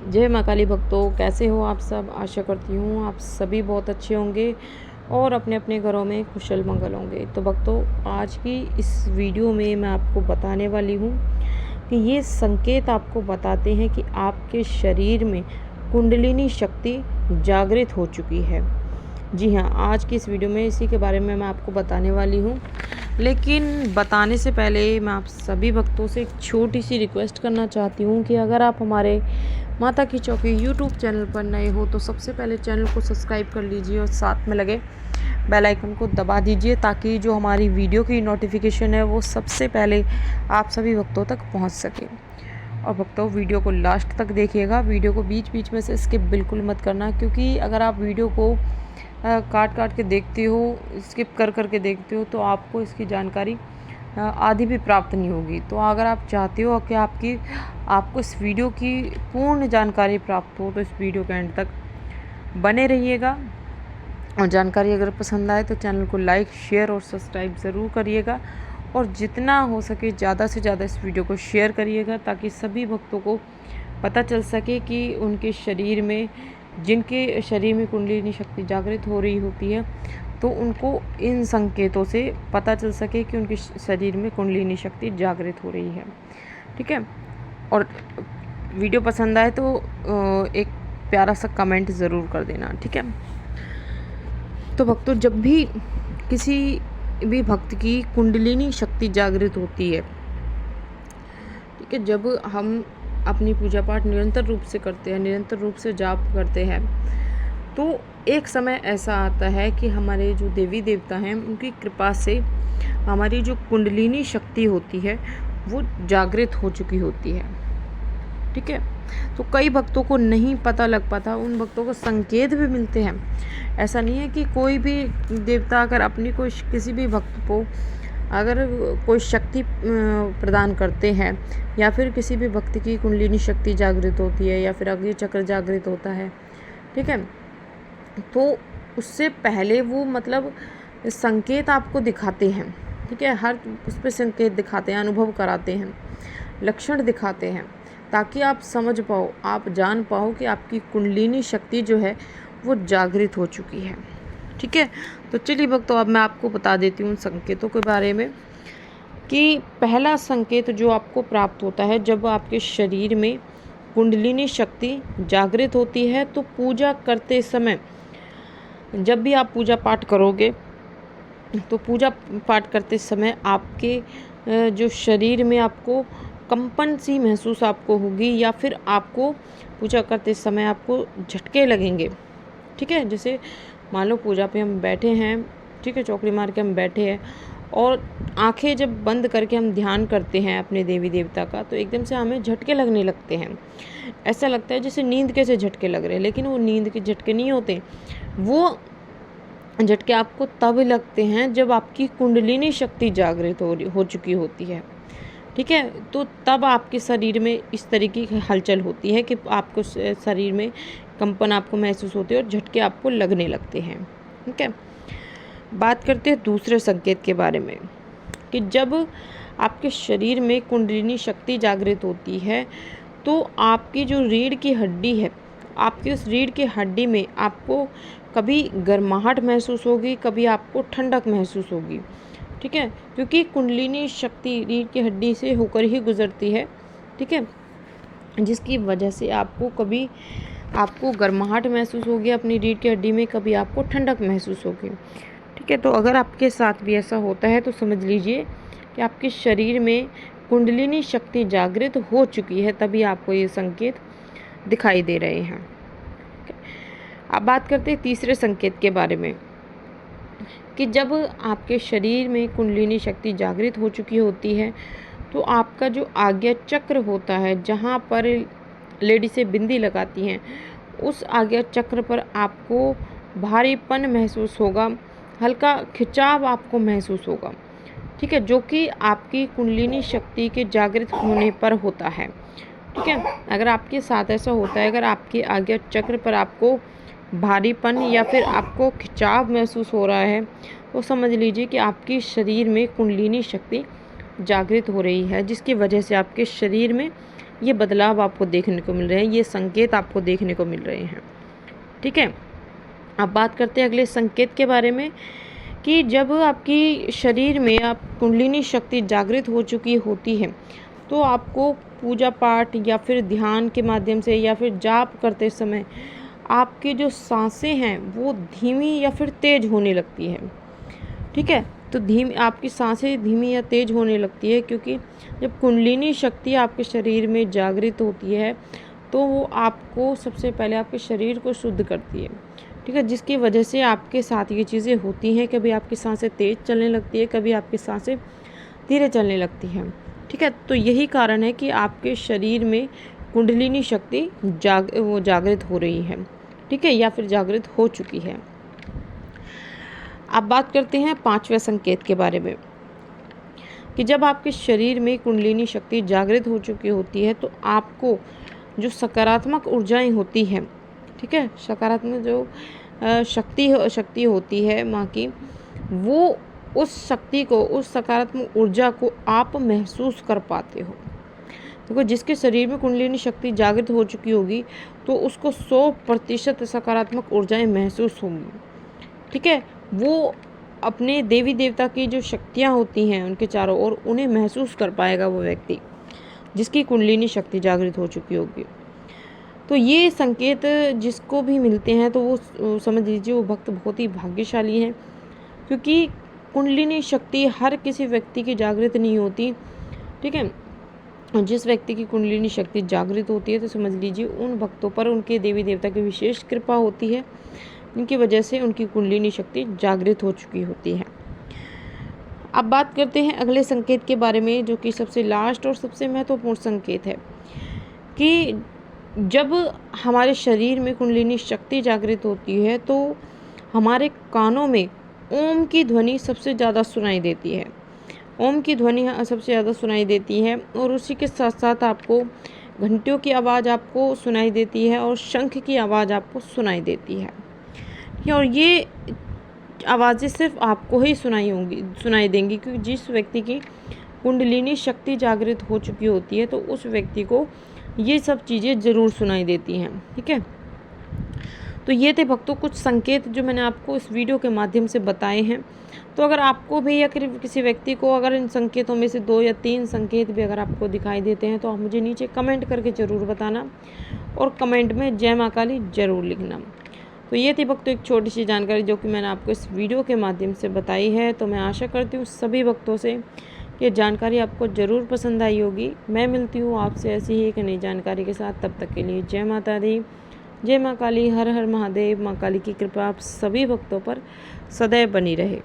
जय माँ काली भक्तों, कैसे हो आप सब। आशा करती हूँ आप सभी बहुत अच्छे होंगे और अपने अपने घरों में कुशल मंगल होंगे। तो भक्तों, आज की इस वीडियो में मैं आपको बताने वाली हूँ कि ये संकेत आपको बताते हैं कि आपके शरीर में कुंडलिनी शक्ति जागृत हो चुकी है। जी हाँ, आज की इस वीडियो में इसी के बारे में मैं आपको बताने वाली हूँ। लेकिन बताने से पहले मैं आप सभी भक्तों से एक छोटी सी रिक्वेस्ट करना चाहती हूँ कि अगर आप हमारे माता की चौकी यूट्यूब चैनल पर नए हो तो सबसे पहले चैनल को सब्सक्राइब कर लीजिए और साथ में लगे बेल आइकन को दबा दीजिए, ताकि जो हमारी वीडियो की नोटिफिकेशन है वो सबसे पहले आप सभी भक्तों तक पहुंच सके। और भक्तों, वीडियो को लास्ट तक देखिएगा, वीडियो को बीच बीच में से स्किप बिल्कुल मत करना, क्योंकि अगर आप वीडियो को काट काट के देखते हो, स्किप कर कर के देखते हो, तो आपको इसकी जानकारी आधी भी प्राप्त नहीं होगी। तो अगर आप चाहते हो कि आपको इस वीडियो की पूर्ण जानकारी प्राप्त हो तो इस वीडियो के एंड तक बने रहिएगा। और जानकारी अगर पसंद आए तो चैनल को लाइक, शेयर और सब्सक्राइब ज़रूर करिएगा। और जितना हो सके ज़्यादा से ज़्यादा इस वीडियो को शेयर करिएगा, ताकि सभी भक्तों को पता चल सके कि उनके शरीर में, जिनके शरीर में कुंडलिनी शक्ति जागृत हो रही होती है, तो उनको इन संकेतों से पता चल सके कि उनके शरीर में कुंडलिनी शक्ति जागृत हो रही है। ठीक है। और वीडियो पसंद आए तो एक प्यारा सा कमेंट ज़रूर कर देना। ठीक है। तो भक्तों, जब भी किसी भी भक्त की कुंडलिनी शक्ति जागृत होती है, ठीक है, जब हम अपनी पूजा पाठ निरंतर रूप से करते हैं, निरंतर रूप से जाप करते हैं, तो एक समय ऐसा आता है कि हमारे जो देवी देवता हैं उनकी कृपा से हमारी जो कुंडलिनी शक्ति होती है वो जागृत हो चुकी होती है। ठीक है। तो कई भक्तों को नहीं पता लग पाता, उन भक्तों को संकेत भी मिलते हैं। ऐसा नहीं है कि कोई भी देवता अगर अपनी कोई किसी भी भक्त को अगर कोई शक्ति प्रदान करते हैं, या फिर किसी भी भक्त की कुंडलिनी शक्ति जागृत होती है, या फिर अग्नि चक्र जागृत होता है, ठीक है, तो उससे पहले वो मतलब संकेत आपको दिखाते हैं। ठीक है। हर उस पर संकेत दिखाते हैं, अनुभव कराते हैं, लक्षण दिखाते हैं, ताकि आप समझ पाओ, आप जान पाओ कि आपकी कुंडलिनी शक्ति जो है वो जागृत हो चुकी है। ठीक है। तो चलिए भक्तों, अब मैं आपको बता देती हूँ उन संकेतों के बारे में कि पहला संकेत जो आपको प्राप्त होता है जब आपके शरीर में कुंडलिनी शक्ति जागृत होती है, तो पूजा करते समय, जब भी आप पूजा पाठ करोगे, तो पूजा पाठ करते समय आपके जो शरीर में आपको कंपन सी महसूस आपको होगी, या फिर आपको पूजा करते समय आपको झटके लगेंगे। ठीक है। जैसे मान लो पूजा पे हम बैठे हैं, ठीक है, चौकड़ी मार के हम बैठे हैं, और आंखें जब बंद करके हम ध्यान करते हैं अपने देवी देवता का, तो एकदम से हमें झटके लगने लगते हैं। ऐसा लगता है जैसे नींद के से झटके लग रहे हैं, लेकिन वो नींद के झटके नहीं होते। वो झटके आपको तब लगते हैं जब आपकी कुंडलिनी शक्ति जागृत हो चुकी होती है। ठीक है। तो तब आपके शरीर में इस तरीके की हलचल होती है कि आपको शरीर में कंपन आपको महसूस होती है और झटके आपको लगने लगते हैं। ठीक है। बात करते हैं दूसरे संकेत के बारे में कि जब आपके शरीर में कुंडलिनी शक्ति जागृत होती है, तो आपकी जो रीढ़ की हड्डी है, आपकी उस रीढ़ की हड्डी में आपको कभी गर्माहट महसूस होगी, कभी आपको ठंडक महसूस होगी। ठीक है। क्योंकि कुंडलिनी शक्ति रीढ़ की हड्डी से होकर ही गुजरती है। ठीक है। जिसकी वजह से कभी आपको गर्माहट महसूस होगी अपनी रीढ़ की हड्डी में, कभी आपको ठंडक महसूस होगी। ठीक है। तो अगर आपके साथ भी ऐसा होता है तो समझ लीजिए कि आपके शरीर में कुंडलिनी शक्ति जागृत हो चुकी है, तभी आपको ये संकेत दिखाई दे रहे हैं। अब बात करते हैं तीसरे संकेत के बारे में कि जब आपके शरीर में कुंडलिनी शक्ति जागृत हो चुकी होती है, तो आपका जो आज्ञा चक्र होता है, जहाँ पर लेडीज़ें बिंदी लगाती हैं, उस आज्ञा चक्र पर आपको भारीपन महसूस होगा, हल्का खिंचाव आपको महसूस होगा। ठीक है। जो कि आपकी कुंडलिनी शक्ति के जागृत होने पर होता है। ठीक है। अगर आपके साथ ऐसा होता है, अगर आपके आज्ञा चक्र पर आपको भारीपन या फिर आपको खिंचाव महसूस हो रहा है, तो समझ लीजिए कि आपके शरीर में कुंडलिनी शक्ति जागृत हो रही है, जिसकी वजह से आपके शरीर में ये बदलाव आपको देखने को मिल रहे हैं, ये संकेत आपको देखने को मिल रहे हैं। ठीक है, अब बात करते हैं अगले संकेत के बारे में कि जब आपकी शरीर में आप कुंडलिनी शक्ति जागृत हो चुकी होती है तो आपको पूजा पाठ या फिर ध्यान के माध्यम से या फिर जाप करते समय आपकी जो सांसें हैं वो धीमी या फिर तेज होने लगती है। ठीक है, तो आपकी सांसें धीमी या तेज होने लगती है क्योंकि जब कुंडलिनी शक्ति आपके शरीर में जागृत होती है तो वो आपको सबसे पहले आपके शरीर को शुद्ध करती है। ठीक है, जिसकी वजह से आपके साथ ये चीज़ें होती हैं, कभी आपकी सांसें तेज चलने लगती है, कभी आपकी सांसें धीरे चलने लगती हैं। ठीक है, तो यही कारण है कि आपके शरीर में कुंडलिनी शक्ति जागृत हो रही है। ठीक है, या फिर जागृत हो चुकी है। अब बात करते हैं 5वें संकेत के बारे में कि जब आपके शरीर में कुंडलिनी शक्ति जागृत हो चुकी होती है तो आपको जो सकारात्मक ऊर्जाएं होती हैं, ठीक है, सकारात्मक जो शक्ति होती है माँ की, वो उस शक्ति को, उस सकारात्मक ऊर्जा को आप महसूस कर पाते हो। देखो, जिसके शरीर में कुंडलिनी शक्ति जागृत हो चुकी होगी तो उसको 100% सकारात्मक ऊर्जाएं महसूस होंगी। ठीक है, वो अपने देवी देवता की जो शक्तियाँ होती हैं उनके चारों ओर, उन्हें महसूस कर पाएगा वो व्यक्ति जिसकी कुंडलिनी शक्ति जागृत हो चुकी होगी। तो ये संकेत जिसको भी मिलते हैं तो वो समझ लीजिए वो भक्त बहुत ही भाग्यशाली हैं, क्योंकि कुंडलिनी शक्ति हर किसी व्यक्ति की जागृत नहीं होती। ठीक है, जिस व्यक्ति की कुंडलिनी शक्ति जागृत होती है तो समझ लीजिए उन भक्तों पर उनके देवी देवता की विशेष कृपा होती है, इनकी वजह से उनकी कुंडलिनी शक्ति जागृत हो चुकी होती है। अब बात करते हैं अगले संकेत के बारे में, जो कि सबसे लास्ट और सबसे महत्वपूर्ण संकेत है कि जब हमारे शरीर में कुंडलिनी शक्ति जागृत होती है तो हमारे कानों में ओम की ध्वनि सबसे ज़्यादा सुनाई देती है। ओम की ध्वनि सबसे ज़्यादा सुनाई देती है और उसी के साथ साथ आपको घंटियों की आवाज़ आपको सुनाई देती है और शंख की आवाज़ आपको सुनाई देती है। और ये आवाज़ें सिर्फ आपको ही सुनाई देंगी, क्योंकि जिस व्यक्ति की कुंडलिनी शक्ति जागृत हो चुकी होती है तो उस व्यक्ति को ये सब चीज़ें ज़रूर सुनाई देती हैं। ठीक है, तो ये थे भक्तों कुछ संकेत जो मैंने आपको इस वीडियो के माध्यम से बताए हैं। तो अगर आपको भी या किसी व्यक्ति को अगर इन संकेतों में से 2 या 3 संकेत भी अगर आपको दिखाई देते हैं तो आप मुझे नीचे कमेंट करके ज़रूर बताना और कमेंट में जय माँ काली ज़रूर लिखना। तो ये थी भक्तों एक छोटी सी जानकारी जो कि मैंने आपको इस वीडियो के माध्यम से बताई है। तो मैं आशा करती हूँ सभी भक्तों से ये जानकारी आपको ज़रूर पसंद आई होगी। मैं मिलती हूँ आपसे ऐसी ही एक नई जानकारी के साथ। तब तक के लिए जय माता दी, जय माँ काली, हर हर महादेव। माँ काली की कृपा आप सभी भक्तों पर सदैव बनी रहे।